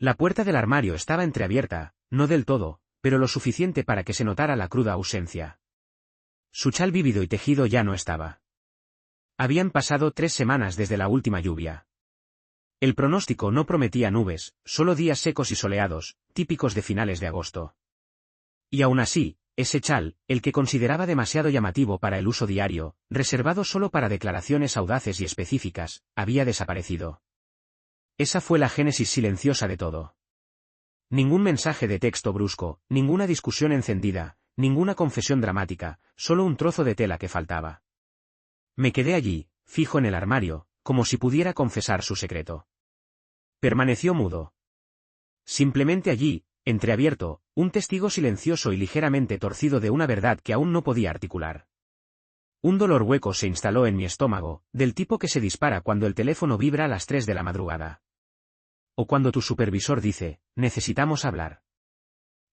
La puerta del armario estaba entreabierta, no del todo, pero lo suficiente para que se notara la cruda ausencia. Su chal vívido y tejido ya no estaba. Habían pasado 3 semanas desde la última lluvia. El pronóstico no prometía nubes, solo días secos y soleados, típicos de finales de agosto. Y aún así, ese chal, el que consideraba demasiado llamativo para el uso diario, reservado solo para declaraciones audaces y específicas, había desaparecido. Esa fue la génesis silenciosa de todo. Ningún mensaje de texto brusco, ninguna discusión encendida, ninguna confesión dramática, solo un trozo de tela que faltaba. Me quedé allí, fijo en el armario, como si pudiera confesar su secreto. Permaneció mudo. Simplemente allí, entreabierto, un testigo silencioso y ligeramente torcido de una verdad que aún no podía articular. Un dolor hueco se instaló en mi estómago, del tipo que se dispara cuando el teléfono vibra a las 3 de la madrugada. O cuando tu supervisor dice, necesitamos hablar.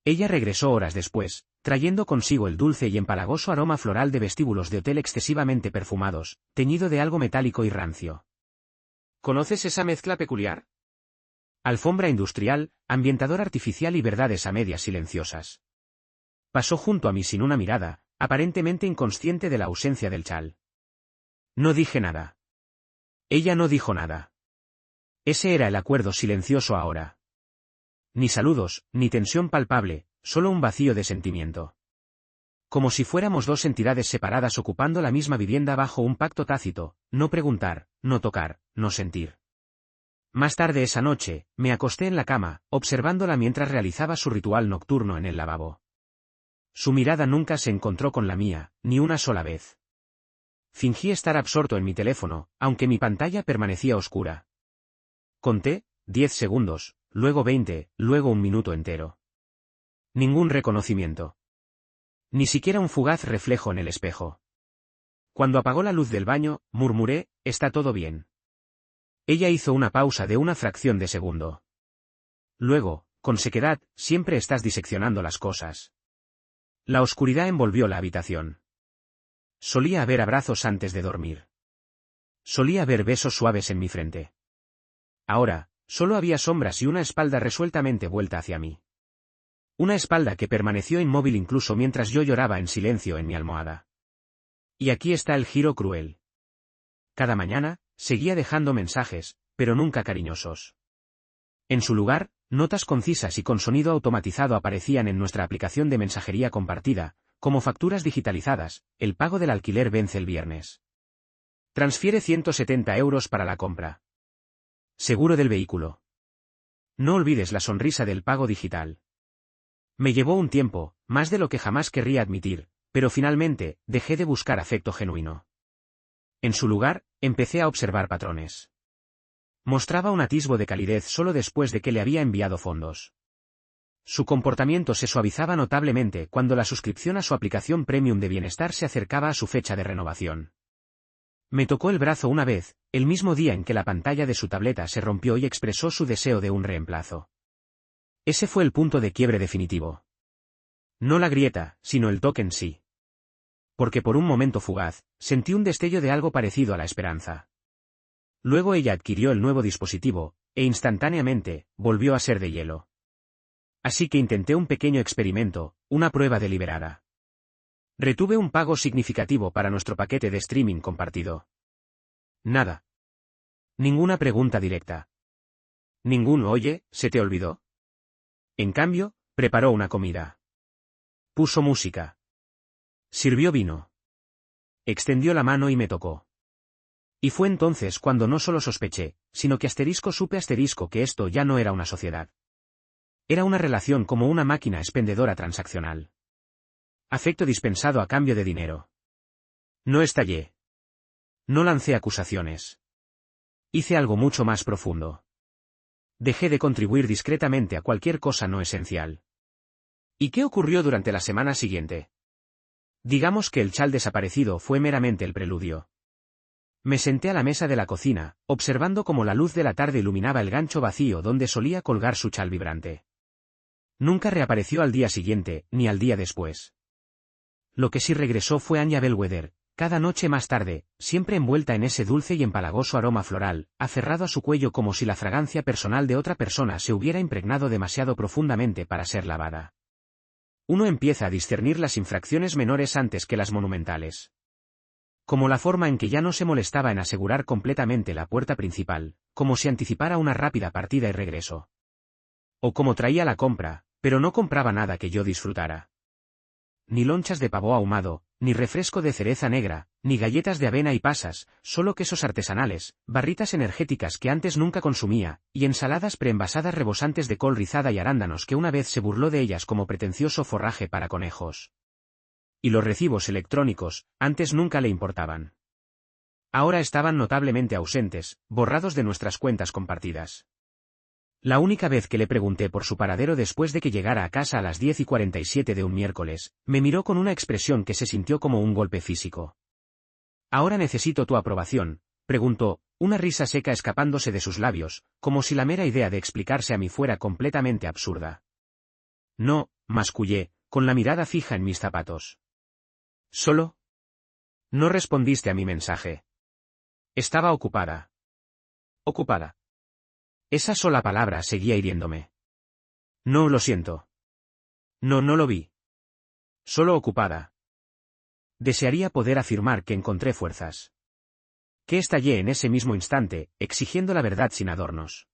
Ella regresó horas después, trayendo consigo el dulce y empalagoso aroma floral de vestíbulos de hotel excesivamente perfumados, teñido de algo metálico y rancio. ¿Conoces esa mezcla peculiar? Alfombra industrial, ambientador artificial y verdades a medias silenciosas. Pasó junto a mí sin una mirada, aparentemente inconsciente de la ausencia del chal. No dije nada. Ella no dijo nada. Ese era el acuerdo silencioso ahora. Ni saludos, ni tensión palpable, solo un vacío de sentimiento. Como si fuéramos dos entidades separadas ocupando la misma vivienda bajo un pacto tácito, no preguntar, no tocar, no sentir. Más tarde esa noche, me acosté en la cama, observándola mientras realizaba su ritual nocturno en el lavabo. Su mirada nunca se encontró con la mía, ni una sola vez. Fingí estar absorto en mi teléfono, aunque mi pantalla permanecía oscura. Conté, 10 segundos, luego 20, luego un minuto entero. Ningún reconocimiento. Ni siquiera un fugaz reflejo en el espejo. Cuando apagó la luz del baño, murmuré, «Está todo bien». Ella hizo una pausa de una fracción de segundo. Luego, con sequedad, «Siempre estás diseccionando las cosas». La oscuridad envolvió la habitación. Solía haber abrazos antes de dormir. Solía haber besos suaves en mi frente. Ahora, solo había sombras y una espalda resueltamente vuelta hacia mí. Una espalda que permaneció inmóvil incluso mientras yo lloraba en silencio en mi almohada. Y aquí está el giro cruel. Cada mañana, seguía dejando mensajes, pero nunca cariñosos. En su lugar, notas concisas y con sonido automatizado aparecían en nuestra aplicación de mensajería compartida, como facturas digitalizadas. El pago del alquiler vence el viernes. Transfiere 170 € para la compra. Seguro del vehículo. No olvides la sonrisa del pago digital. Me llevó un tiempo, más de lo que jamás querría admitir, pero finalmente, dejé de buscar afecto genuino. En su lugar, empecé a observar patrones. Mostraba un atisbo de calidez solo después de que le había enviado fondos. Su comportamiento se suavizaba notablemente cuando la suscripción a su aplicación premium de bienestar se acercaba a su fecha de renovación. Me tocó el brazo una vez, el mismo día en que la pantalla de su tableta se rompió y expresó su deseo de un reemplazo. Ese fue el punto de quiebre definitivo. No la grieta, sino el toque en sí. Porque por un momento fugaz, sentí un destello de algo parecido a la esperanza. Luego ella adquirió el nuevo dispositivo, e instantáneamente, volvió a ser de hielo. Así que intenté un pequeño experimento, una prueba deliberada. Retuve un pago significativo para nuestro paquete de streaming compartido. Nada. Ninguna pregunta directa. Ningún «Oye, ¿se te olvidó?». En cambio, preparó una comida. Puso música. Sirvió vino. Extendió la mano y me tocó. Y fue entonces cuando no solo sospeché, sino que supe que esto ya no era una sociedad. Era una relación como una máquina expendedora transaccional. Afecto dispensado a cambio de dinero. No estallé. No lancé acusaciones. Hice algo mucho más profundo. Dejé de contribuir discretamente a cualquier cosa no esencial. ¿Y qué ocurrió durante la semana siguiente? Digamos que el chal desaparecido fue meramente el preludio. Me senté a la mesa de la cocina, observando cómo la luz de la tarde iluminaba el gancho vacío donde solía colgar su chal vibrante. Nunca reapareció al día siguiente, ni al día después. Lo que sí regresó fue Anya Bellwether, cada noche más tarde, siempre envuelta en ese dulce y empalagoso aroma floral, aferrado a su cuello como si la fragancia personal de otra persona se hubiera impregnado demasiado profundamente para ser lavada. Uno empieza a discernir las infracciones menores antes que las monumentales. Como la forma en que ya no se molestaba en asegurar completamente la puerta principal, como si anticipara una rápida partida y regreso. O como traía la compra, pero no compraba nada que yo disfrutara. Ni lonchas de pavó ahumado, ni refresco de cereza negra, ni galletas de avena y pasas, solo quesos artesanales, barritas energéticas que antes nunca consumía, y ensaladas preenvasadas rebosantes de col rizada y arándanos que una vez se burló de ellas como pretencioso forraje para conejos. Y los recibos electrónicos, antes nunca le importaban. Ahora estaban notablemente ausentes, borrados de nuestras cuentas compartidas. La única vez que le pregunté por su paradero después de que llegara a casa a las 10:47 de un miércoles, me miró con una expresión que se sintió como un golpe físico. «Ahora necesito tu aprobación», preguntó, una risa seca escapándose de sus labios, como si la mera idea de explicarse a mí fuera completamente absurda. «No», mascullé, con la mirada fija en mis zapatos. «¿Solo?» «No respondiste a mi mensaje». «Estaba ocupada». «Ocupada». Esa sola palabra seguía hiriéndome. «No, lo siento». «No, no lo vi». «Solo ocupada». Desearía poder afirmar que encontré fuerzas. Que estallé en ese mismo instante, exigiendo la verdad sin adornos.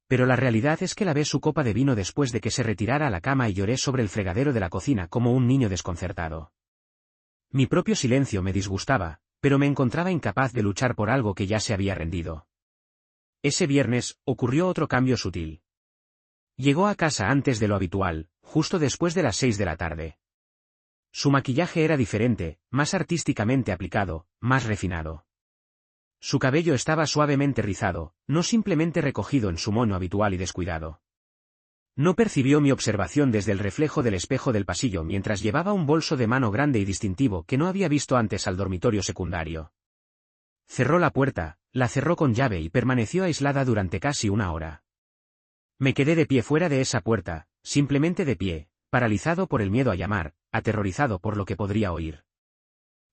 Pero la realidad es que lavé su copa de vino después de que se retirara a la cama y lloré sobre el fregadero de la cocina como un niño desconcertado. Mi propio silencio me disgustaba, pero me encontraba incapaz de luchar por algo que ya se había rendido. Ese viernes, ocurrió otro cambio sutil. Llegó a casa antes de lo habitual, justo después de las 6 de la tarde. Su maquillaje era diferente, más artísticamente aplicado, más refinado. Su cabello estaba suavemente rizado, no simplemente recogido en su moño habitual y descuidado. No percibió mi observación desde el reflejo del espejo del pasillo mientras llevaba un bolso de mano grande y distintivo que no había visto antes al dormitorio secundario. Cerró la puerta, la cerró con llave y permaneció aislada durante casi una hora. Me quedé de pie fuera de esa puerta, simplemente de pie, paralizado por el miedo a llamar, aterrorizado por lo que podría oír.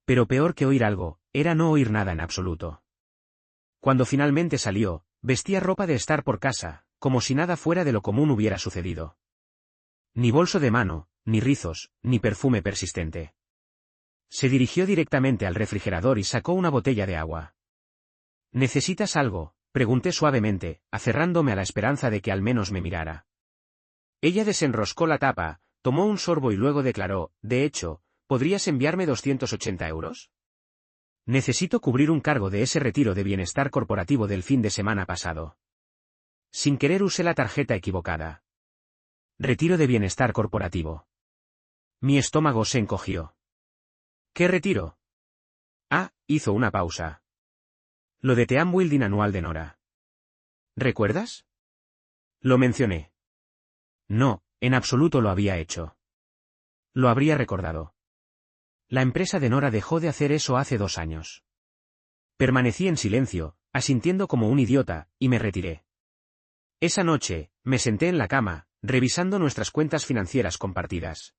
Pero peor que oír algo, era no oír nada en absoluto. Cuando finalmente salió, vestía ropa de estar por casa, como si nada fuera de lo común hubiera sucedido. Ni bolso de mano, ni rizos, ni perfume persistente. Se dirigió directamente al refrigerador y sacó una botella de agua. ¿Necesitas algo?, pregunté suavemente, aferrándome a la esperanza de que al menos me mirara. Ella desenroscó la tapa, tomó un sorbo y luego declaró, «De hecho, ¿podrías enviarme 280 euros? Necesito cubrir un cargo de ese retiro de bienestar corporativo del fin de semana pasado». Sin querer usé la tarjeta equivocada. Retiro de bienestar corporativo. Mi estómago se encogió. ¿Qué retiro? Ah, hizo una pausa. Lo de team building anual de Nora. ¿Recuerdas? Lo mencioné. No, en absoluto lo había hecho. Lo habría recordado. La empresa de Nora dejó de hacer eso hace 2 años. Permanecí en silencio, asintiendo como un idiota, y me retiré. Esa noche, me senté en la cama, revisando nuestras cuentas financieras compartidas.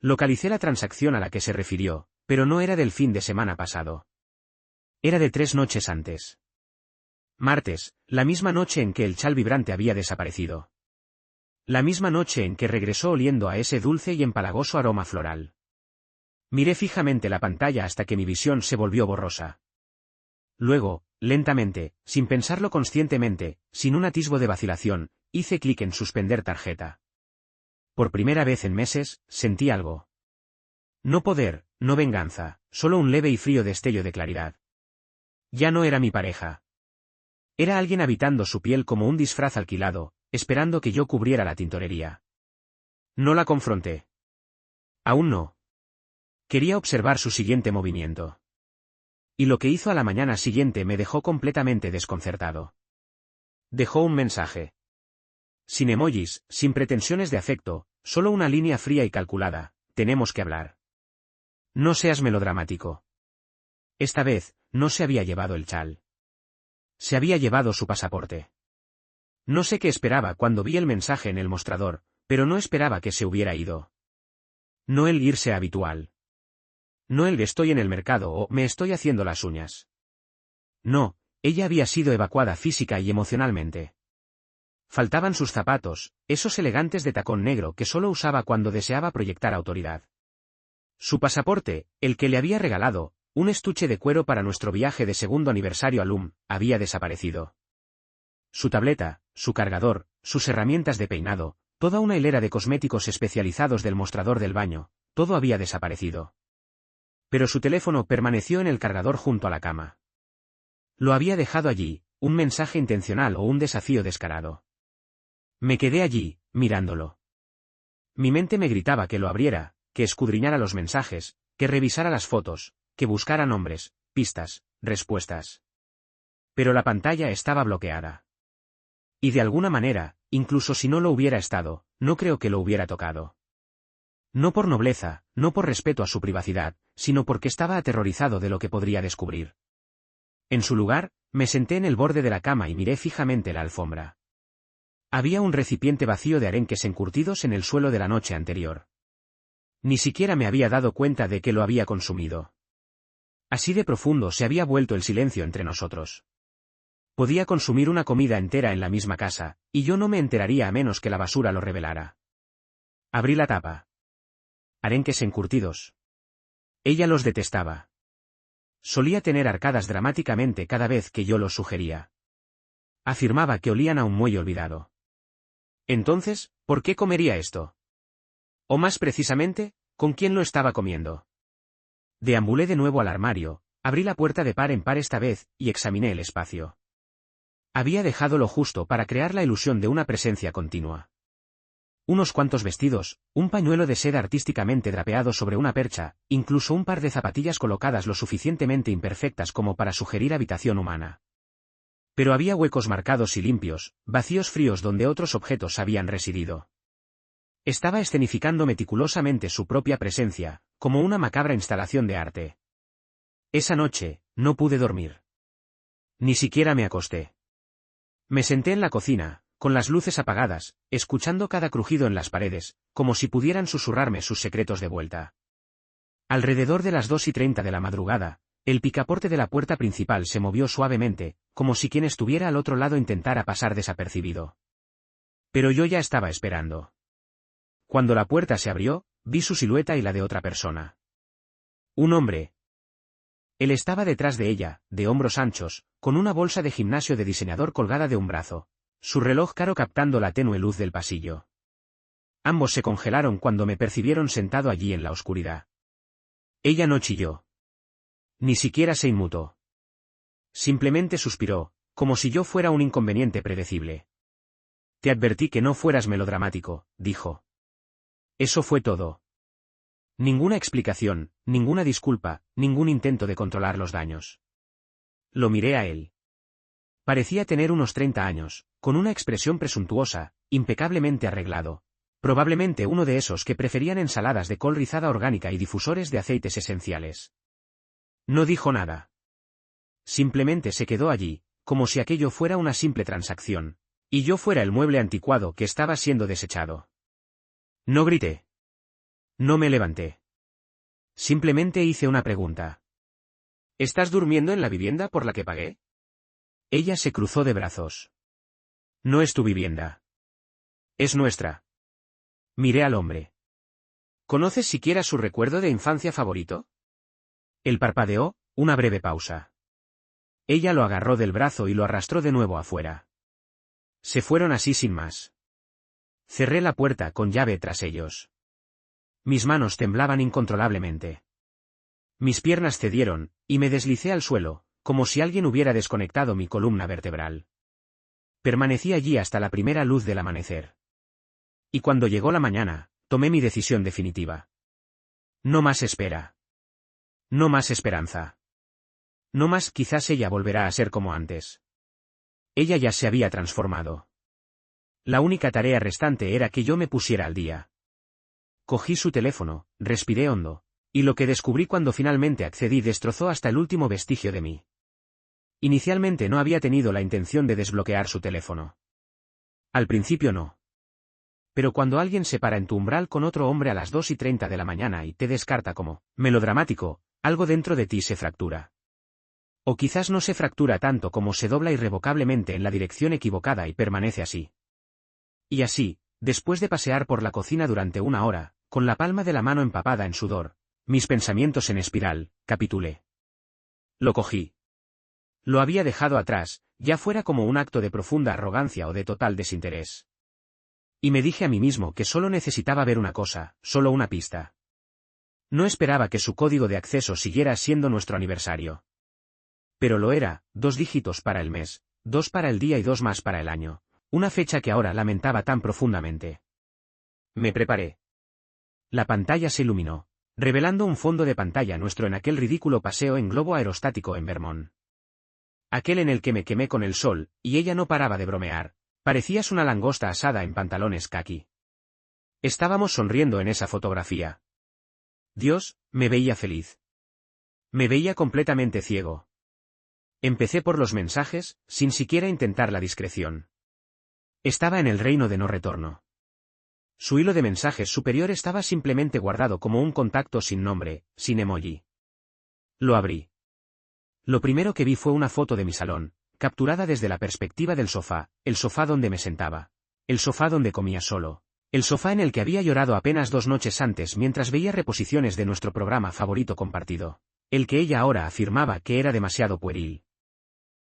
Localicé la transacción a la que se refirió, pero no era del fin de semana pasado. Era de 3 noches antes. Martes, la misma noche en que el chal vibrante había desaparecido. La misma noche en que regresó oliendo a ese dulce y empalagoso aroma floral. Miré fijamente la pantalla hasta que mi visión se volvió borrosa. Luego, lentamente, sin pensarlo conscientemente, sin un atisbo de vacilación, hice clic en suspender tarjeta. Por primera vez en meses, sentí algo. No poder, no venganza, solo un leve y frío destello de claridad. Ya no era mi pareja. Era alguien habitando su piel como un disfraz alquilado, esperando que yo cubriera la tintorería. No la confronté. Aún no. Quería observar su siguiente movimiento. Y lo que hizo a la mañana siguiente me dejó completamente desconcertado. Dejó un mensaje. Sin emojis, sin pretensiones de afecto, solo una línea fría y calculada: tenemos que hablar. No seas melodramático. Esta vez, no se había llevado el chal. Se había llevado su pasaporte. No sé qué esperaba cuando vi el mensaje en el mostrador, pero no esperaba que se hubiera ido. No el irse habitual. No el estoy en el mercado o me estoy haciendo las uñas. No, ella había sido evacuada física y emocionalmente. Faltaban sus zapatos, esos elegantes de tacón negro que solo usaba cuando deseaba proyectar autoridad. Su pasaporte, el que le había regalado, un estuche de cuero para nuestro viaje de segundo aniversario a LUM, había desaparecido. Su tableta, su cargador, sus herramientas de peinado, toda una hilera de cosméticos especializados del mostrador del baño, todo había desaparecido. Pero su teléfono permaneció en el cargador junto a la cama. Lo había dejado allí, un mensaje intencional o un desafío descarado. Me quedé allí, mirándolo. Mi mente me gritaba que lo abriera, que escudriñara los mensajes, que revisara las fotos, que buscara nombres, pistas, respuestas. Pero la pantalla estaba bloqueada. Y de alguna manera, incluso si no lo hubiera estado, no creo que lo hubiera tocado. No por nobleza, no por respeto a su privacidad, sino porque estaba aterrorizado de lo que podría descubrir. En su lugar, me senté en el borde de la cama y miré fijamente la alfombra. Había un recipiente vacío de arenques encurtidos en el suelo de la noche anterior. Ni siquiera me había dado cuenta de que lo había consumido. Así de profundo se había vuelto el silencio entre nosotros. Podía consumir una comida entera en la misma casa, y yo no me enteraría a menos que la basura lo revelara. Abrí la tapa. Arenques encurtidos. Ella los detestaba. Solía tener arcadas dramáticamente cada vez que yo los sugería. Afirmaba que olían a un muelle olvidado. Entonces, ¿por qué comería esto? O más precisamente, ¿con quién lo estaba comiendo? Deambulé de nuevo al armario, abrí la puerta de par en par esta vez, y examiné el espacio. Había dejado lo justo para crear la ilusión de una presencia continua. Unos cuantos vestidos, un pañuelo de seda artísticamente drapeado sobre una percha, incluso un par de zapatillas colocadas lo suficientemente imperfectas como para sugerir habitación humana. Pero había huecos marcados y limpios, vacíos fríos donde otros objetos habían residido. Estaba escenificando meticulosamente su propia presencia, como una macabra instalación de arte. Esa noche, no pude dormir. Ni siquiera me acosté. Me senté en la cocina, con las luces apagadas, escuchando cada crujido en las paredes, como si pudieran susurrarme sus secretos de vuelta. Alrededor de las 2:30 de la madrugada, el picaporte de la puerta principal se movió suavemente, como si quien estuviera al otro lado intentara pasar desapercibido. Pero yo ya estaba esperando. Cuando la puerta se abrió, vi su silueta y la de otra persona. Un hombre. Él estaba detrás de ella, de hombros anchos, con una bolsa de gimnasio de diseñador colgada de un brazo, su reloj caro captando la tenue luz del pasillo. Ambos se congelaron cuando me percibieron sentado allí en la oscuridad. Ella no chilló. Ni siquiera se inmutó. Simplemente suspiró, como si yo fuera un inconveniente predecible. Te advertí que no fueras melodramático, dijo. Eso fue todo. Ninguna explicación, ninguna disculpa, ningún intento de controlar los daños. Lo miré a él. Parecía tener unos 30 años, con una expresión presuntuosa, impecablemente arreglado. Probablemente uno de esos que preferían ensaladas de col rizada orgánica y difusores de aceites esenciales. No dijo nada. Simplemente se quedó allí, como si aquello fuera una simple transacción, y yo fuera el mueble anticuado que estaba siendo desechado. No grité. No me levanté. Simplemente hice una pregunta. ¿Estás durmiendo en la vivienda por la que pagué? Ella se cruzó de brazos. No es tu vivienda. Es nuestra. Miré al hombre. ¿Conoces siquiera su recuerdo de infancia favorito? Él parpadeó, una breve pausa. Ella lo agarró del brazo y lo arrastró de nuevo afuera. Se fueron así sin más. Cerré la puerta con llave tras ellos. Mis manos temblaban incontrolablemente. Mis piernas cedieron, y me deslicé al suelo, como si alguien hubiera desconectado mi columna vertebral. Permanecí allí hasta la primera luz del amanecer. Y cuando llegó la mañana, tomé mi decisión definitiva. No más espera. No más esperanza. No más, quizás ella volverá a ser como antes. Ella ya se había transformado. La única tarea restante era que yo me pusiera al día. Cogí su teléfono, respiré hondo, y lo que descubrí cuando finalmente accedí destrozó hasta el último vestigio de mí. Inicialmente no había tenido la intención de desbloquear su teléfono. Al principio no. Pero cuando alguien se para en tu umbral con otro hombre a las 2:30 de la mañana y te descarta como melodramático, algo dentro de ti se fractura. O quizás no se fractura tanto como se dobla irrevocablemente en la dirección equivocada y permanece así. Y así, después de pasear por la cocina durante 1 hora, con la palma de la mano empapada en sudor, mis pensamientos en espiral, capitulé. Lo cogí. Lo había dejado atrás, ya fuera como un acto de profunda arrogancia o de total desinterés. Y me dije a mí mismo que solo necesitaba ver una cosa, solo una pista. No esperaba que su código de acceso siguiera siendo nuestro aniversario. Pero lo era, 2 dígitos para el mes, 2 para el día y 2 más para el año, una fecha que ahora lamentaba tan profundamente. Me preparé. La pantalla se iluminó, revelando un fondo de pantalla nuestro en aquel ridículo paseo en globo aerostático en Vermont. Aquel en el que me quemé con el sol, y ella no paraba de bromear. Parecías una langosta asada en pantalones caqui. Estábamos sonriendo en esa fotografía. Dios, me veía feliz. Me veía completamente ciego. Empecé por los mensajes, sin siquiera intentar la discreción. Estaba en el reino de no retorno. Su hilo de mensajes superior estaba simplemente guardado como un contacto sin nombre, sin emoji. Lo abrí. Lo primero que vi fue una foto de mi salón, capturada desde la perspectiva del sofá, el sofá donde me sentaba, el sofá donde comía solo, el sofá en el que había llorado apenas 2 noches antes mientras veía reposiciones de nuestro programa favorito compartido, el que ella ahora afirmaba que era demasiado pueril.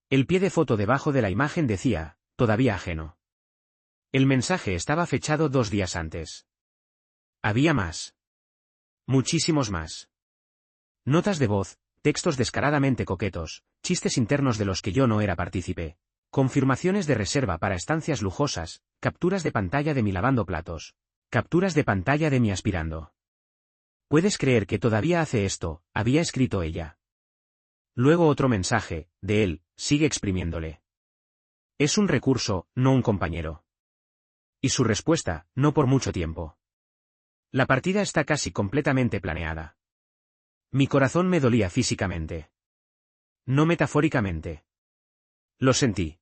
El pie de foto debajo de la imagen decía, todavía ajeno. El mensaje estaba fechado 2 días antes. Había más. Muchísimos más. Notas de voz, textos descaradamente coquetos, chistes internos de los que yo no era partícipe, confirmaciones de reserva para estancias lujosas, capturas de pantalla de mi lavando platos, capturas de pantalla de mi aspirando. ¿Puedes creer que todavía hace esto?, había escrito ella. Luego otro mensaje, de él, sigue exprimiéndole. Es un recurso, no un compañero. Y su respuesta, no por mucho tiempo. La partida está casi completamente planeada. Mi corazón me dolía físicamente. No metafóricamente. Lo sentí.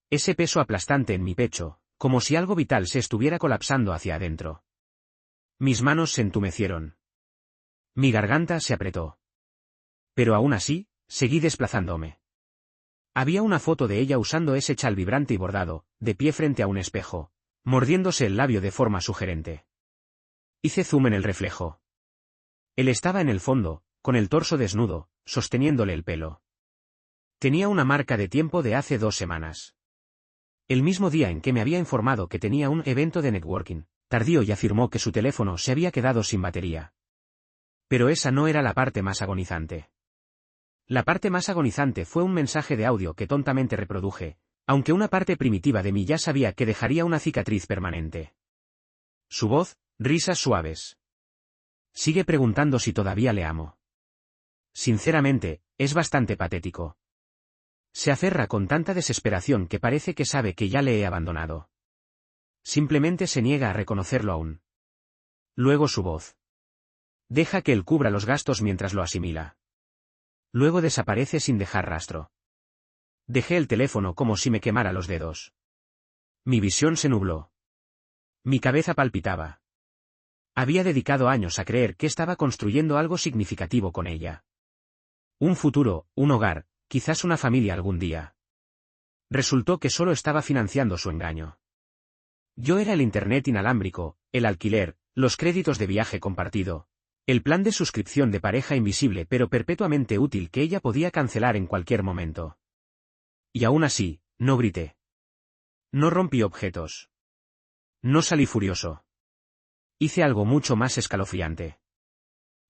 Ese peso aplastante en mi pecho, como si algo vital se estuviera colapsando hacia adentro. Mis manos se entumecieron. Mi garganta se apretó. Pero aún así, seguí desplazándome. Había una foto de ella usando ese chal vibrante y bordado, de pie frente a un espejo, mordiéndose el labio de forma sugerente. Hice zoom en el reflejo. Él estaba en el fondo, con el torso desnudo, sosteniéndole el pelo. Tenía una marca de tiempo de hace 2 semanas. El mismo día en que me había informado que tenía un evento de networking, tardío y afirmó que su teléfono se había quedado sin batería. Pero esa no era la parte más agonizante. La parte más agonizante fue un mensaje de audio que tontamente reproduje, aunque una parte primitiva de mí ya sabía que dejaría una cicatriz permanente. Su voz, risas suaves. Sigue preguntando si todavía le amo. Sinceramente, es bastante patético. Se aferra con tanta desesperación que parece que sabe que ya le he abandonado. Simplemente se niega a reconocerlo aún. Luego su voz. Deja que él cubra los gastos mientras lo asimila. Luego desaparece sin dejar rastro. Dejé el teléfono como si me quemara los dedos. Mi visión se nubló. Mi cabeza palpitaba. Había dedicado años a creer que estaba construyendo algo significativo con ella. Un futuro, un hogar, quizás una familia algún día. Resultó que solo estaba financiando su engaño. Yo era el internet inalámbrico, el alquiler, los créditos de viaje compartido, el plan de suscripción de pareja invisible pero perpetuamente útil que ella podía cancelar en cualquier momento. Y aún así, no grité. No rompí objetos. No salí furioso. Hice algo mucho más escalofriante.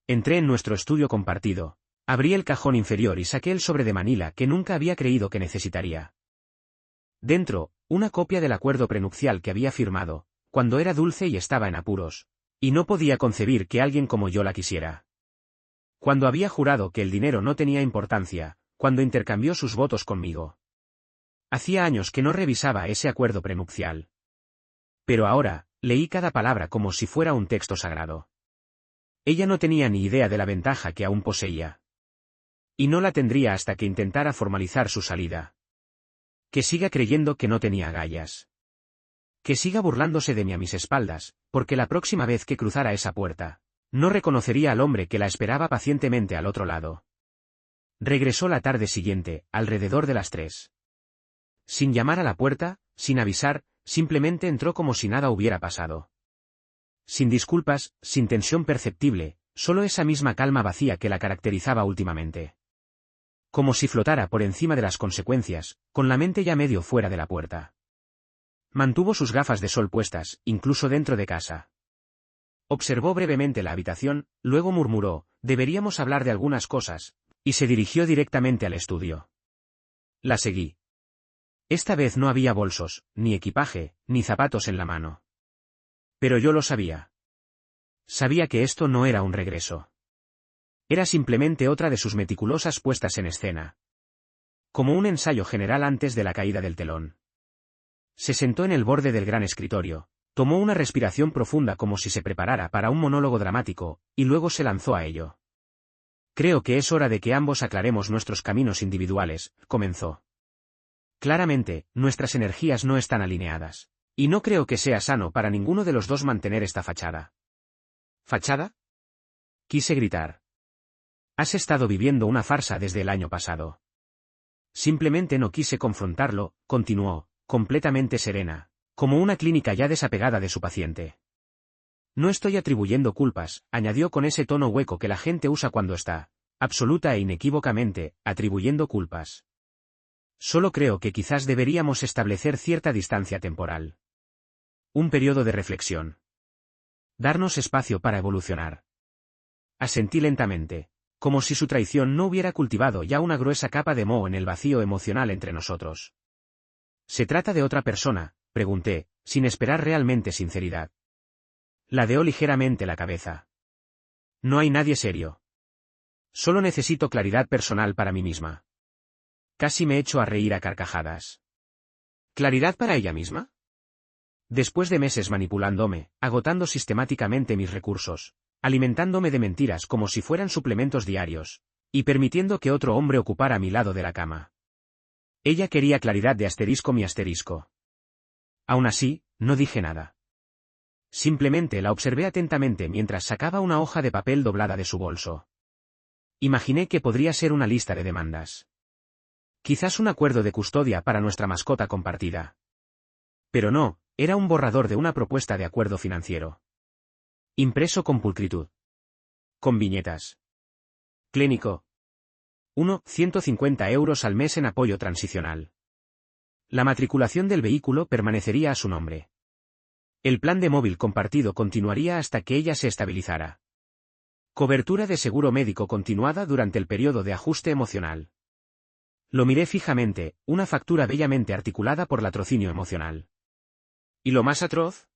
Entré en nuestro estudio compartido, abrí el cajón inferior y saqué el sobre de Manila que nunca había creído que necesitaría. Dentro, una copia del acuerdo prenupcial que había firmado, cuando era dulce y estaba en apuros, y no podía concebir que alguien como yo la quisiera. Cuando había jurado que el dinero no tenía importancia, cuando intercambió sus votos conmigo. Hacía años que no revisaba ese acuerdo prenupcial. Pero ahora, leí cada palabra como si fuera un texto sagrado. Ella no tenía ni idea de la ventaja que aún poseía. Y no la tendría hasta que intentara formalizar su salida. Que siga creyendo que no tenía agallas. Que siga burlándose de mí a mis espaldas, porque la próxima vez que cruzara esa puerta, no reconocería al hombre que la esperaba pacientemente al otro lado. Regresó la tarde siguiente, alrededor de las 3. Sin llamar a la puerta, sin avisar, simplemente entró como si nada hubiera pasado. Sin disculpas, sin tensión perceptible, solo esa misma calma vacía que la caracterizaba últimamente. Como si flotara por encima de las consecuencias, con la mente ya medio fuera de la puerta. Mantuvo sus gafas de sol puestas, incluso dentro de casa. Observó brevemente la habitación, luego murmuró, deberíamos hablar de algunas cosas, y se dirigió directamente al estudio. La seguí. Esta vez no había bolsos, ni equipaje, ni zapatos en la mano. Pero yo lo sabía. Sabía que esto no era un regreso. Era simplemente otra de sus meticulosas puestas en escena. Como un ensayo general antes de la caída del telón. Se sentó en el borde del gran escritorio, tomó una respiración profunda como si se preparara para un monólogo dramático, y luego se lanzó a ello. Creo que es hora de que ambos aclaremos nuestros caminos individuales, comenzó. Claramente, nuestras energías no están alineadas. Y no creo que sea sano para ninguno de los dos mantener esta fachada. ¿Fachada? Quise gritar. Has estado viviendo una farsa desde el año pasado. Simplemente no quise confrontarlo, continuó, completamente serena, como una clínica ya desapegada de su paciente. No estoy atribuyendo culpas, añadió con ese tono hueco que la gente usa cuando está, absoluta e inequívocamente, atribuyendo culpas. Solo creo que quizás deberíamos establecer cierta distancia temporal. Un periodo de reflexión. Darnos espacio para evolucionar. Asentí lentamente, como si su traición no hubiera cultivado ya una gruesa capa de moho en el vacío emocional entre nosotros. ¿Se trata de otra persona?, pregunté, sin esperar realmente sinceridad. Ladeó ligeramente la cabeza. No hay nadie serio. Solo necesito claridad personal para mí misma. Casi me echo a reír a carcajadas. ¿Claridad para ella misma? Después de meses manipulándome, agotando sistemáticamente mis recursos, alimentándome de mentiras como si fueran suplementos diarios, y permitiendo que otro hombre ocupara mi lado de la cama. Ella quería claridad de asterisco mi asterisco. Aún así, no dije nada. Simplemente la observé atentamente mientras sacaba una hoja de papel doblada de su bolso. Imaginé que podría ser una lista de demandas. Quizás un acuerdo de custodia para nuestra mascota compartida. Pero no, era un borrador de una propuesta de acuerdo financiero. Impreso con pulcritud. Con viñetas. Clínico. 150 € al mes en apoyo transicional. La matriculación del vehículo permanecería a su nombre. El plan de móvil compartido continuaría hasta que ella se estabilizara. Cobertura de seguro médico continuada durante el periodo de ajuste emocional. Lo miré fijamente, una factura bellamente articulada por latrocinio emocional. ¿Y lo más atroz?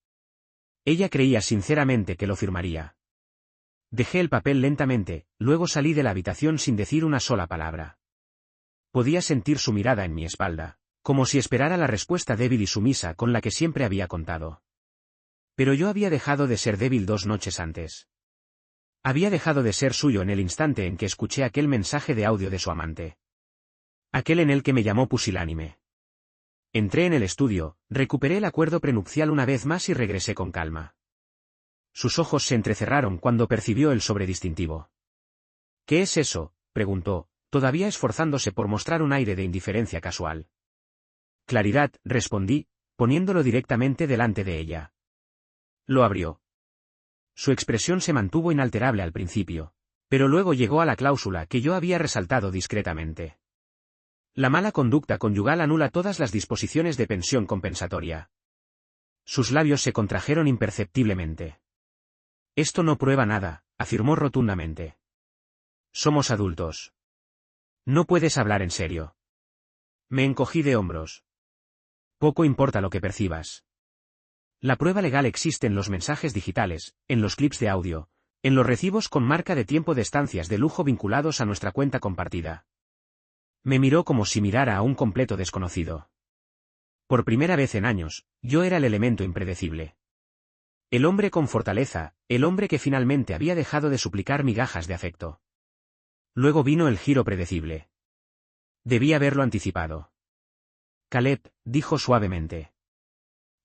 Ella creía sinceramente que lo firmaría. Dejé el papel lentamente, luego salí de la habitación sin decir una sola palabra. Podía sentir su mirada en mi espalda, como si esperara la respuesta débil y sumisa con la que siempre había contado. Pero yo había dejado de ser débil 2 noches antes. Había dejado de ser suyo en el instante en que escuché aquel mensaje de audio de su amante. Aquel en el que me llamó pusilánime. Entré en el estudio, recuperé el acuerdo prenupcial una vez más y regresé con calma. Sus ojos se entrecerraron cuando percibió el sobredistintivo. ¿Qué es eso?, preguntó, todavía esforzándose por mostrar un aire de indiferencia casual. Claridad, respondí, poniéndolo directamente delante de ella. Lo abrió. Su expresión se mantuvo inalterable al principio, pero luego llegó a la cláusula que yo había resaltado discretamente. La mala conducta conyugal anula todas las disposiciones de pensión compensatoria. Sus labios se contrajeron imperceptiblemente. Esto no prueba nada, afirmó rotundamente. Somos adultos. No puedes hablar en serio. Me encogí de hombros. Poco importa lo que percibas. La prueba legal existe en los mensajes digitales, en los clips de audio, en los recibos con marca de tiempo de estancias de lujo vinculados a nuestra cuenta compartida. Me miró como si mirara a un completo desconocido. Por primera vez en años, yo era el elemento impredecible. El hombre con fortaleza, el hombre que finalmente había dejado de suplicar migajas de afecto. Luego vino el giro predecible. Debí haberlo anticipado. Caleb, dijo suavemente.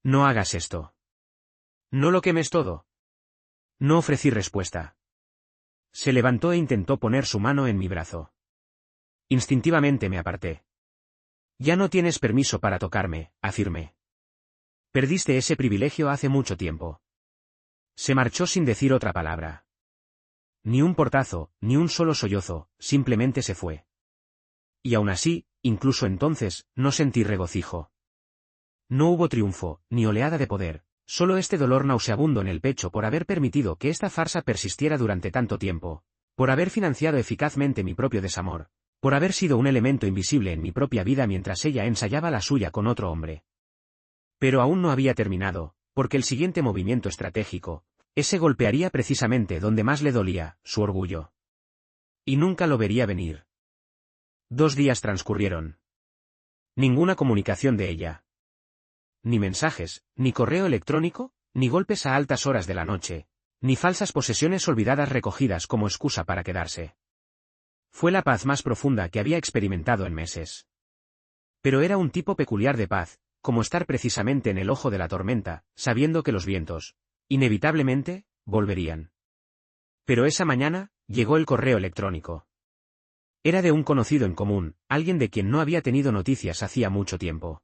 No hagas esto. No lo quemes todo. No ofrecí respuesta. Se levantó e intentó poner su mano en mi brazo. Instintivamente me aparté. Ya no tienes permiso para tocarme, afirmé. Perdiste ese privilegio hace mucho tiempo. Se marchó sin decir otra palabra. Ni un portazo, ni un solo sollozo, simplemente se fue. Y aún así, incluso entonces, no sentí regocijo. No hubo triunfo, ni oleada de poder, solo este dolor nauseabundo en el pecho por haber permitido que esta farsa persistiera durante tanto tiempo, por haber financiado eficazmente mi propio desamor, por haber sido un elemento invisible en mi propia vida mientras ella ensayaba la suya con otro hombre. Pero aún no había terminado, porque el siguiente movimiento estratégico, ese golpearía precisamente donde más le dolía, su orgullo. Y nunca lo vería venir. 2 días transcurrieron. Ninguna comunicación de ella. Ni mensajes, ni correo electrónico, ni golpes a altas horas de la noche, ni falsas posesiones olvidadas recogidas como excusa para quedarse. Fue la paz más profunda que había experimentado en meses. Pero era un tipo peculiar de paz, como estar precisamente en el ojo de la tormenta, sabiendo que los vientos, inevitablemente, volverían. Pero esa mañana, llegó el correo electrónico. Era de un conocido en común, alguien de quien no había tenido noticias hacía mucho tiempo.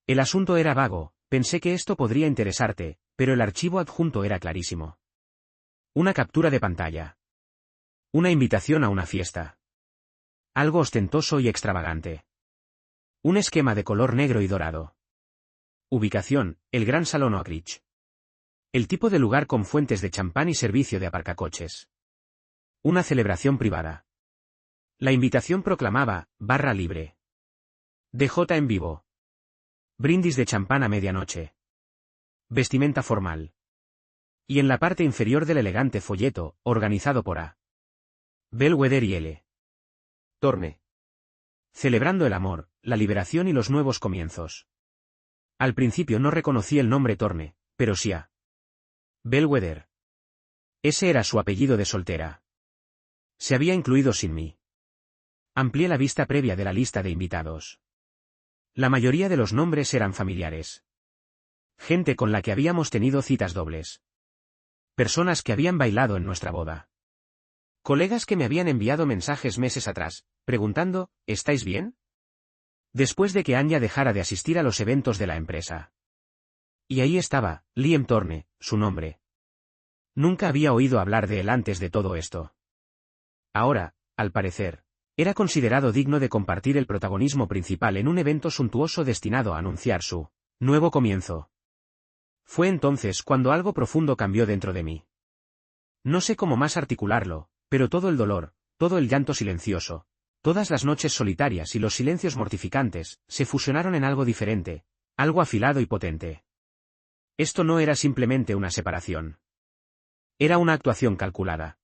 El asunto era vago, pensé que esto podría interesarte, pero el archivo adjunto era clarísimo. Una captura de pantalla. Una invitación a una fiesta. Algo ostentoso y extravagante. Un esquema de color negro y dorado. Ubicación, el Gran Salón Oakridge. El tipo de lugar con fuentes de champán y servicio de aparcacoches. Una celebración privada. La invitación proclamaba, barra libre. DJ en vivo. Brindis de champán a medianoche. Vestimenta formal. Y en la parte inferior del elegante folleto, organizado por A. Bellwether y L. Thorne. Celebrando el amor, la liberación y los nuevos comienzos. Al principio no reconocí el nombre Thorne, pero sí a Bellwether. Ese era su apellido de soltera. Se había incluido sin mí. Amplié la vista previa de la lista de invitados. La mayoría de los nombres eran familiares. Gente con la que habíamos tenido citas dobles. Personas que habían bailado en nuestra boda. Colegas que me habían enviado mensajes meses atrás, preguntando, ¿estáis bien? Después de que Anya dejara de asistir a los eventos de la empresa. Y ahí estaba, Liam Thorne, su nombre. Nunca había oído hablar de él antes de todo esto. Ahora, al parecer, era considerado digno de compartir el protagonismo principal en un evento suntuoso destinado a anunciar su nuevo comienzo. Fue entonces cuando algo profundo cambió dentro de mí. No sé cómo más articularlo, pero todo el dolor, todo el llanto silencioso, todas las noches solitarias y los silencios mortificantes, se fusionaron en algo diferente, algo afilado y potente. Esto no era simplemente una separación. Era una actuación calculada.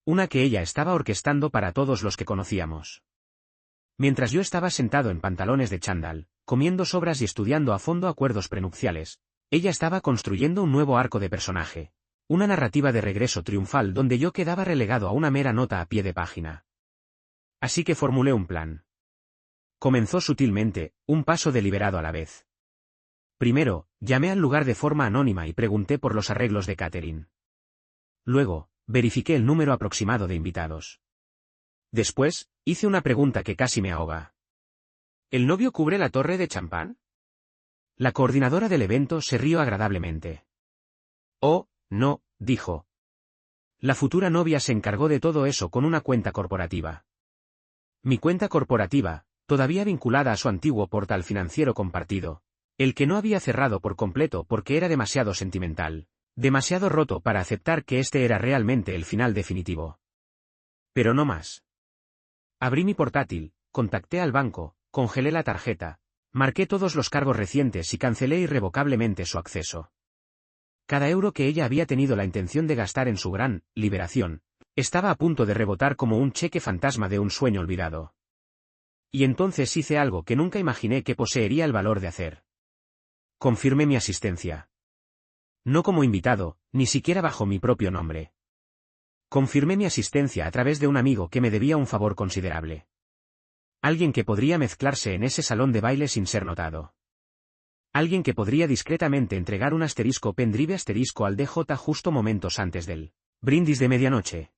Una que ella estaba orquestando para todos los que conocíamos. Mientras yo estaba sentado en pantalones de chándal, comiendo sobras y estudiando a fondo acuerdos prenupciales, ella estaba construyendo un nuevo arco de personaje, una narrativa de regreso triunfal donde yo quedaba relegado a una mera nota a pie de página. Así que formulé un plan. Comenzó sutilmente, un paso deliberado a la vez. Primero, llamé al lugar de forma anónima y pregunté por los arreglos de catering. Luego, verifiqué el número aproximado de invitados. Después, hice una pregunta que casi me ahoga. ¿El novio cubre la torre de champán? La coordinadora del evento se rió agradablemente. Oh, no, dijo. La futura novia se encargó de todo eso con una cuenta corporativa. Mi cuenta corporativa, todavía vinculada a su antiguo portal financiero compartido, el que no había cerrado por completo porque era demasiado sentimental, demasiado roto para aceptar que este era realmente el final definitivo. Pero no más. Abrí mi portátil, contacté al banco, congelé la tarjeta, marqué todos los cargos recientes y cancelé irrevocablemente su acceso. Cada euro que ella había tenido la intención de gastar en su gran liberación, estaba a punto de rebotar como un cheque fantasma de un sueño olvidado. Y entonces hice algo que nunca imaginé que poseería el valor de hacer. Confirmé mi asistencia. No como invitado, ni siquiera bajo mi propio nombre. Confirmé mi asistencia a través de un amigo que me debía un favor considerable. Alguien que podría mezclarse en ese salón de baile sin ser notado. Alguien que podría discretamente entregar un asterisco pendrive asterisco al DJ justo momentos antes del brindis de medianoche.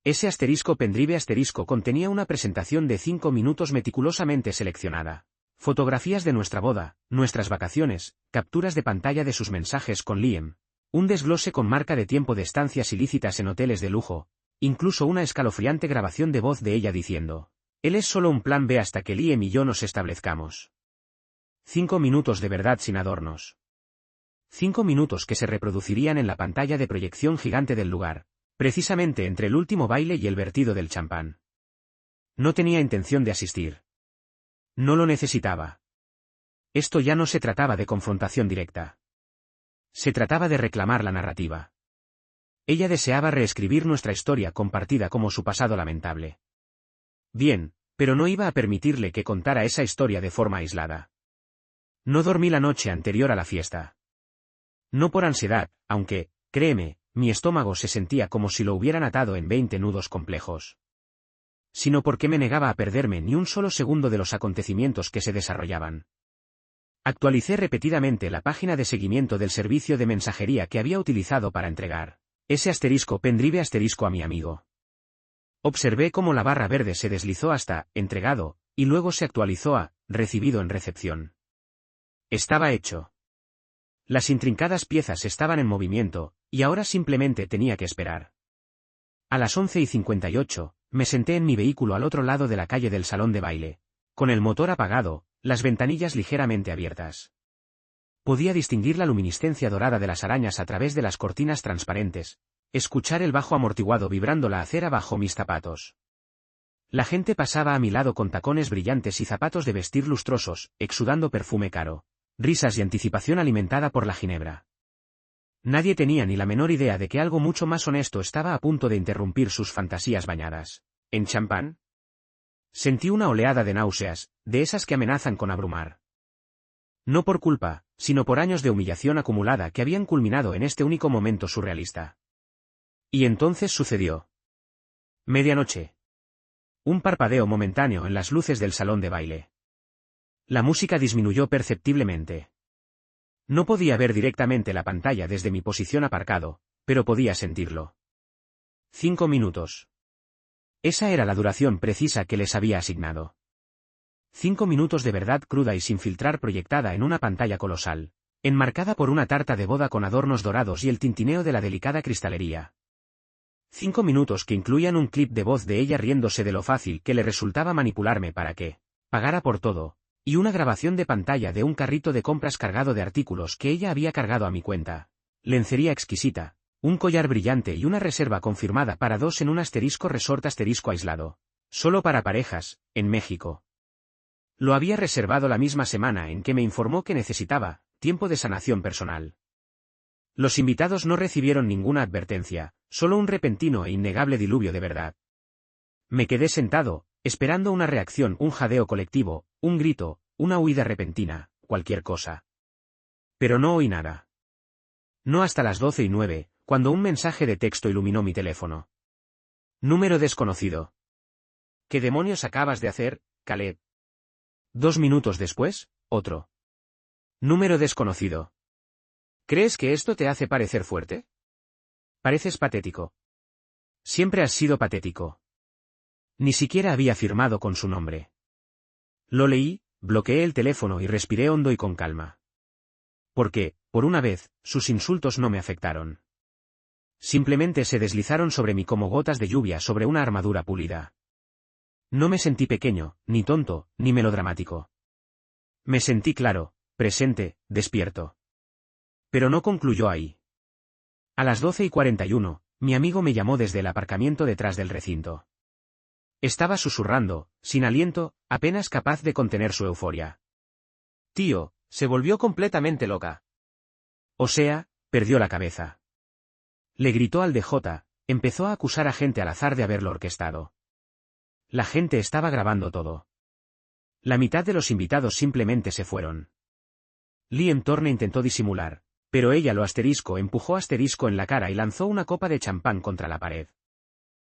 Ese asterisco pendrive asterisco contenía una presentación de 5 minutos meticulosamente seleccionada. Fotografías de nuestra boda, nuestras vacaciones, capturas de pantalla de sus mensajes con Liam, un desglose con marca de tiempo de estancias ilícitas en hoteles de lujo, incluso una escalofriante grabación de voz de ella diciendo: él es solo un plan B hasta que Liam y yo nos establezcamos. 5 minutos de verdad sin adornos. 5 minutos que se reproducirían en la pantalla de proyección gigante del lugar, precisamente entre el último baile y el vertido del champán. No tenía intención de asistir. No lo necesitaba. Esto ya no se trataba de confrontación directa. Se trataba de reclamar la narrativa. Ella deseaba reescribir nuestra historia compartida como su pasado lamentable. Bien, pero no iba a permitirle que contara esa historia de forma aislada. No dormí la noche anterior a la fiesta. No por ansiedad, aunque, créeme, mi estómago se sentía como si lo hubieran atado en 20 nudos complejos. Sino porque me negaba a perderme ni un solo segundo de los acontecimientos que se desarrollaban. Actualicé repetidamente la página de seguimiento del servicio de mensajería que había utilizado para entregar ese asterisco pendrive asterisco a mi amigo. Observé cómo la barra verde se deslizó hasta entregado, y luego se actualizó a recibido en recepción. Estaba hecho. Las intrincadas piezas estaban en movimiento, y ahora simplemente tenía que esperar. A las 11:58, me senté en mi vehículo al otro lado de la calle del salón de baile, con el motor apagado, las ventanillas ligeramente abiertas. Podía distinguir la luminiscencia dorada de las arañas a través de las cortinas transparentes, escuchar el bajo amortiguado vibrando la acera bajo mis zapatos. La gente pasaba a mi lado con tacones brillantes y zapatos de vestir lustrosos, exudando perfume caro, risas y anticipación alimentada por la ginebra. Nadie tenía ni la menor idea de que algo mucho más honesto estaba a punto de interrumpir sus fantasías bañadas en champán. Sentí una oleada de náuseas, de esas que amenazan con abrumar. No por culpa, sino por años de humillación acumulada que habían culminado en este único momento surrealista. Y entonces sucedió. Medianoche. Un parpadeo momentáneo en las luces del salón de baile. La música disminuyó perceptiblemente. No podía ver directamente la pantalla desde mi posición aparcado, pero podía sentirlo. 5 minutos. Esa era la duración precisa que les había asignado. 5 minutos de verdad cruda y sin filtrar proyectada en una pantalla colosal, enmarcada por una tarta de boda con adornos dorados y el tintineo de la delicada cristalería. 5 minutos que incluían un clip de voz de ella riéndose de lo fácil que le resultaba manipularme para que pagara por todo, y una grabación de pantalla de un carrito de compras cargado de artículos que ella había cargado a mi cuenta, lencería exquisita, un collar brillante y una reserva confirmada para 2 en un asterisco resort asterisco aislado, solo para parejas, en México. Lo había reservado la misma semana en que me informó que necesitaba tiempo de sanación personal. Los invitados no recibieron ninguna advertencia, solo un repentino e innegable diluvio de verdad. Me quedé sentado, esperando una reacción, un jadeo colectivo, un grito, una huida repentina, cualquier cosa. Pero no oí nada. No hasta las 12:09, cuando un mensaje de texto iluminó mi teléfono. Número desconocido. ¿Qué demonios acabas de hacer, Caleb? 2 minutos después, otro. Número desconocido. ¿Crees que esto te hace parecer fuerte? Pareces patético. Siempre has sido patético. Ni siquiera había firmado con su nombre. Lo leí, bloqueé el teléfono y respiré hondo y con calma. Porque, por una vez, sus insultos no me afectaron. Simplemente se deslizaron sobre mí como gotas de lluvia sobre una armadura pulida. No me sentí pequeño, ni tonto, ni melodramático. Me sentí claro, presente, despierto. Pero no concluyó ahí. A las 12:41, mi amigo me llamó desde el aparcamiento detrás del recinto. Estaba susurrando, sin aliento, apenas capaz de contener su euforia. Tío, se volvió completamente loca. O sea, perdió la cabeza. Le gritó al DJ, empezó a acusar a gente al azar de haberlo orquestado. La gente estaba grabando todo. La mitad de los invitados simplemente se fueron. Liam Thorne intentó disimular, pero ella lo empujó en la cara y lanzó una copa de champán contra la pared.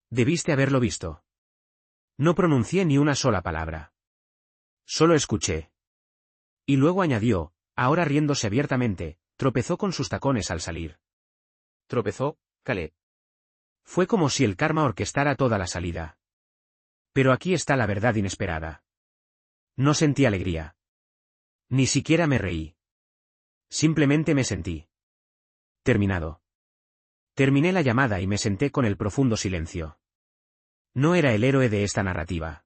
Debiste haberlo visto. No pronuncié ni una sola palabra. Solo escuché. Y luego añadió, ahora riéndose abiertamente, tropezó con sus tacones al salir. Tropezó, Caleb. Fue como si el karma orquestara toda la salida. Pero aquí está la verdad inesperada. No sentí alegría. Ni siquiera me reí. Simplemente me sentí. Terminado. Terminé la llamada y me senté con el profundo silencio. No era el héroe de esta narrativa.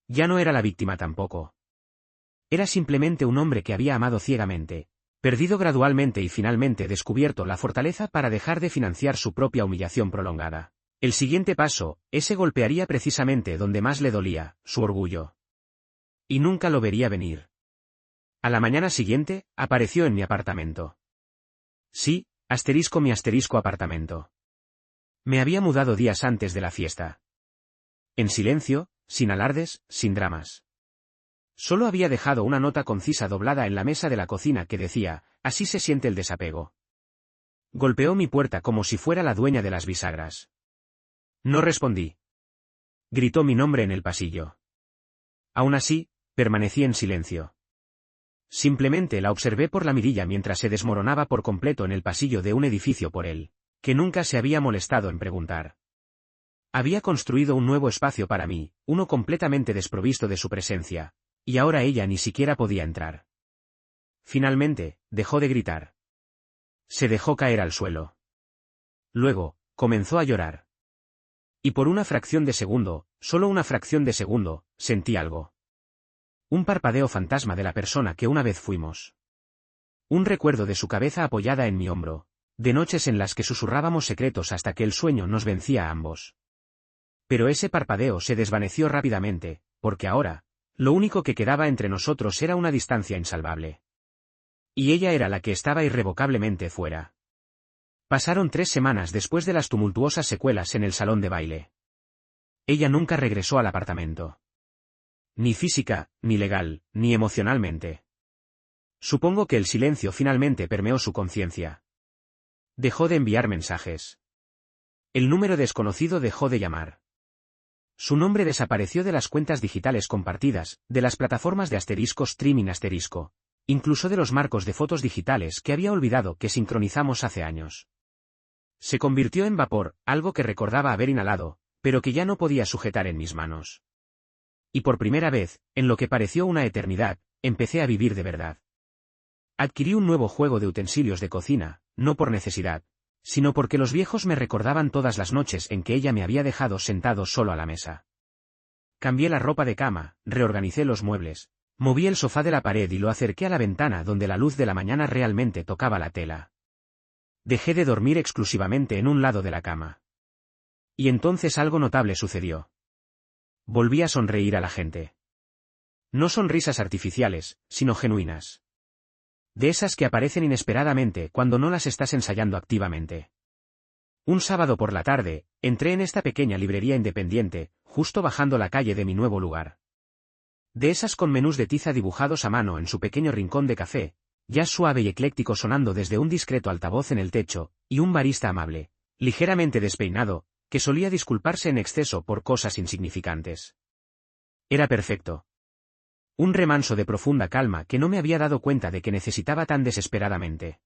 Ya no era la víctima tampoco. Era simplemente un hombre que había amado ciegamente, perdido gradualmente y finalmente descubierto la fortaleza para dejar de financiar su propia humillación prolongada. El siguiente paso, ese golpearía precisamente donde más le dolía, su orgullo. Y nunca lo vería venir. A la mañana siguiente, apareció en mi apartamento. Sí, mi apartamento. Me había mudado días antes de la fiesta. En silencio, sin alardes, sin dramas. Solo había dejado una nota concisa doblada en la mesa de la cocina que decía, así se siente el desapego. Golpeó mi puerta como si fuera la dueña de las bisagras. No respondí. Gritó mi nombre en el pasillo. Aún así, permanecí en silencio. Simplemente la observé por la mirilla mientras se desmoronaba por completo en el pasillo de un edificio por él, que nunca se había molestado en preguntar. Había construido un nuevo espacio para mí, uno completamente desprovisto de su presencia, y ahora ella ni siquiera podía entrar. Finalmente, dejó de gritar. Se dejó caer al suelo. Luego, comenzó a llorar. Y por una fracción de segundo, solo una fracción de segundo, sentí algo. Un parpadeo fantasma de la persona que una vez fuimos. Un recuerdo de su cabeza apoyada en mi hombro, de noches en las que susurrábamos secretos hasta que el sueño nos vencía a ambos. Pero ese parpadeo se desvaneció rápidamente, porque ahora, lo único que quedaba entre nosotros era una distancia insalvable. Y ella era la que estaba irrevocablemente fuera. Pasaron 3 semanas después de las tumultuosas secuelas en el salón de baile. Ella nunca regresó al apartamento. Ni física, ni legal, ni emocionalmente. Supongo que el silencio finalmente permeó su conciencia. Dejó de enviar mensajes. El número desconocido dejó de llamar. Su nombre desapareció de las cuentas digitales compartidas, de las plataformas de streaming incluso de los marcos de fotos digitales que había olvidado que sincronizamos hace años. Se convirtió en vapor, algo que recordaba haber inhalado, pero que ya no podía sujetar en mis manos. Y por primera vez, en lo que pareció una eternidad, empecé a vivir de verdad. Adquirí un nuevo juego de utensilios de cocina, no por necesidad, sino porque los viejos me recordaban todas las noches en que ella me había dejado sentado solo a la mesa. Cambié la ropa de cama, reorganicé los muebles, moví el sofá de la pared y lo acerqué a la ventana donde la luz de la mañana realmente tocaba la tela. Dejé de dormir exclusivamente en un lado de la cama. Y entonces algo notable sucedió. Volví a sonreír a la gente. No sonrisas artificiales, sino genuinas. De esas que aparecen inesperadamente cuando no las estás ensayando activamente. Un sábado por la tarde, entré en esta pequeña librería independiente, justo bajando la calle de mi nuevo lugar. De esas con menús de tiza dibujados a mano en su pequeño rincón de café, jazz suave y ecléctico sonando desde un discreto altavoz en el techo, y un barista amable, ligeramente despeinado, que solía disculparse en exceso por cosas insignificantes. Era perfecto. Un remanso de profunda calma que no me había dado cuenta de que necesitaba tan desesperadamente.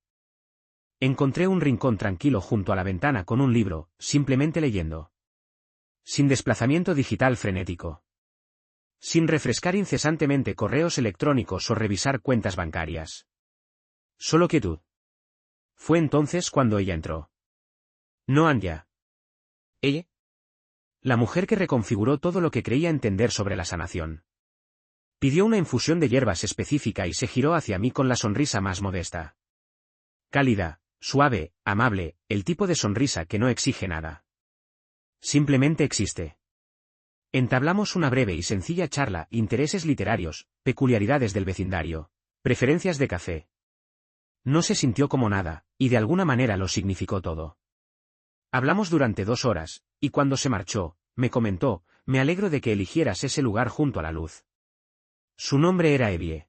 Encontré un rincón tranquilo junto a la ventana con un libro, simplemente leyendo. Sin desplazamiento digital frenético. Sin refrescar incesantemente correos electrónicos o revisar cuentas bancarias. Solo quietud. Fue entonces cuando ella entró. No Anya. ¿Ella? La mujer que reconfiguró todo lo que creía entender sobre la sanación. Pidió una infusión de hierbas específica y se giró hacia mí con la sonrisa más modesta. Cálida, suave, amable, el tipo de sonrisa que no exige nada. Simplemente existe. Entablamos una breve y sencilla charla, intereses literarios, peculiaridades del vecindario, preferencias de café. No se sintió como nada, y de alguna manera lo significó todo. Hablamos durante 2 horas, y cuando se marchó, me comentó, me alegro de que eligieras ese lugar junto a la luz. Su nombre era Evie.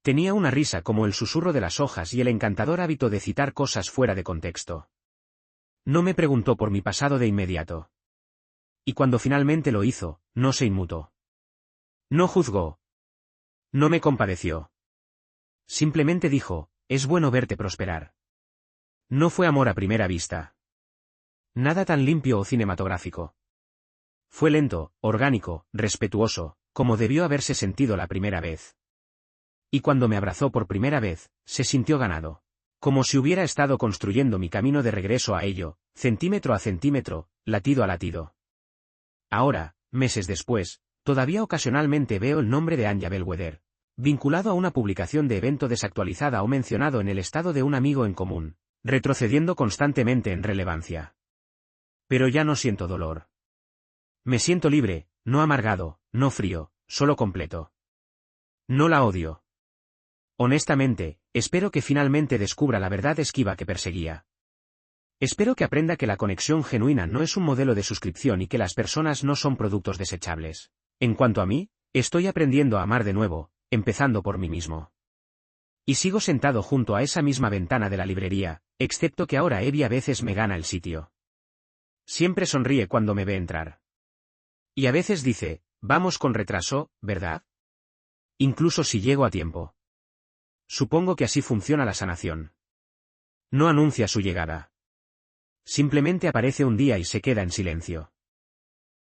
Tenía una risa como el susurro de las hojas y el encantador hábito de citar cosas fuera de contexto. No me preguntó por mi pasado de inmediato. Y cuando finalmente lo hizo, no se inmutó. No juzgó. No me compadeció. Simplemente dijo, es bueno verte prosperar. No fue amor a primera vista. Nada tan limpio o cinematográfico. Fue lento, orgánico, respetuoso, como debió haberse sentido la primera vez. Y cuando me abrazó por primera vez, se sintió ganado. Como si hubiera estado construyendo mi camino de regreso a ello, centímetro a centímetro, latido a latido. Ahora, meses después, todavía ocasionalmente veo el nombre de Anya Bellwether, vinculado a una publicación de evento desactualizada o mencionado en el estado de un amigo en común, retrocediendo constantemente en relevancia. Pero ya no siento dolor. Me siento libre, no amargado, no frío, solo completo. No la odio. Honestamente, espero que finalmente descubra la verdad esquiva que perseguía. Espero que aprenda que la conexión genuina no es un modelo de suscripción y que las personas no son productos desechables. En cuanto a mí, estoy aprendiendo a amar de nuevo, empezando por mí mismo. Y sigo sentado junto a esa misma ventana de la librería, excepto que ahora Evie a veces me gana el sitio. Siempre sonríe cuando me ve entrar. Y a veces dice, vamos con retraso, ¿verdad? Incluso si llego a tiempo. Supongo que así funciona la sanación. No anuncia su llegada. Simplemente aparece un día y se queda en silencio.